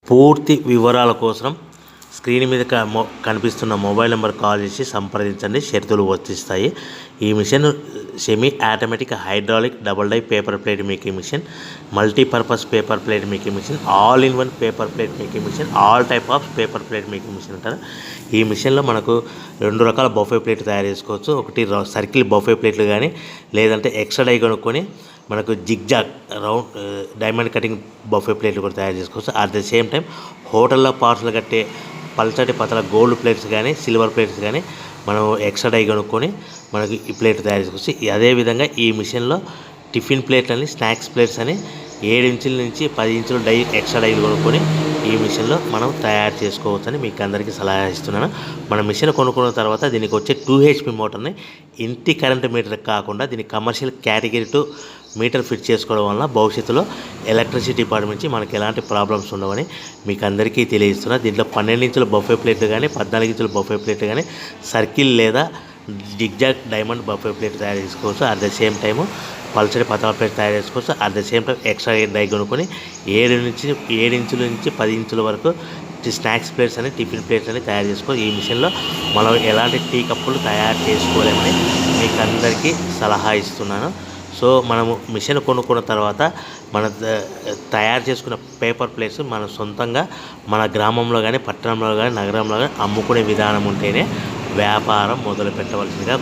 పూర్తి వివరాల కోసం స్క్రీన్ మీద కనిపిస్తున్న మొబైల్ నెంబర్ కాల్ చేసి సంప్రదించండి. షరతులు వర్తిస్తాయి. ఈ machine semi automatic hydraulic double die paper plate making machine, multipurpose paper plate making machine, all in one paper plate making machine, all type of paper plate making machine అంటారు. ఈ మిషన్లో మనకు 2 రకాల బఫే ప్లేట్ తయారు చేసుకోవచ్చు. ఒకటి circle buffet ప్లేట్లు కానీ, లేదంటే ఎక్స్ట్రా డై కొనుక్కొని మనకు zigzag round diamond cutting buffet ప్లేట్లు కూడా తయారు చేసుకోవచ్చు. అట్ ద సేమ్ టైం హోటల్లో పార్సల్ కట్టే పల్చటి పతల గోల్డ్ ప్లేట్స్ కానీ, సిల్వర్ ప్లేట్స్ కానీ మనం ఎక్స్ట్రా డై కొనుక్కొని మనకి ఈ ప్లేట్ తయారు చేసుకోవచ్చు. అదేవిధంగా ఈ మిషన్లో టిఫిన్ ప్లేట్లు అని, స్నాక్స్ ప్లేట్స్ అని 7 ఇంచుల నుంచి 10 ఇంచుల డై ఎక్స్ట్రా డైలు కొనుక్కొని ఈ మిషన్లో మనం తయారు చేసుకోవచ్చని మీకు అందరికీ సలహా ఇస్తున్నాను. మన మిషన్ కొనుక్కున్న తర్వాత దీనికి వచ్చే 2 HP మోటార్ని ఇంటి కరెంట్ మీటర్ కాకుండా దీనికి కమర్షియల్ కేటగిరీ 2 మీటర్ ఫిట్ చేసుకోవడం వల్ల భవిష్యత్తులో ఎలక్ట్రిసిటీ డిపార్ట్మెంట్ నుంచి మనకి ఎలాంటి ప్రాబ్లమ్స్ ఉండవని మీకు అందరికీ తెలియజేస్తున్నా. దీంట్లో 12 ఇంచుల బఫే ప్లేట్లు కానీ, 14 ఇంచుల బఫే ప్లేట్లు కానీ, సర్కిల్ లేదా జిగ్జాగ్ డైమండ్ బఫే ప్లేట్ తయారు చేసుకోవచ్చు. అట్ ద సేమ్ టైము పల్చడి పతల ప్లేట్ తయారు చేసుకోవచ్చు. At the same time extra die కొనుక్కొని 7 ఇంచుల నుంచి 10 ఇంచుల వరకు స్నాక్స్ ప్లేట్స్ అని, టిఫిన్ ప్లేట్స్ అని తయారు చేసుకోవచ్చు. ఈ మిషన్లో మనం ఎలాంటి టీ కప్పులు తయారు చేసుకోలేమని మీకు అందరికీ సలహా ఇస్తున్నాను. సో మనము మిషన్ కొనుక్కున్న తర్వాత మన తయారు చేసుకున్న పేపర్ ప్లేట్స్ మన సొంతంగా మన గ్రామంలో కానీ, పట్టణంలో కానీ, నగరంలో కానీ అమ్ముకునే విధానం ఉంటేనే వ్యాపారం మొదలు పెట్టవలసిందిగా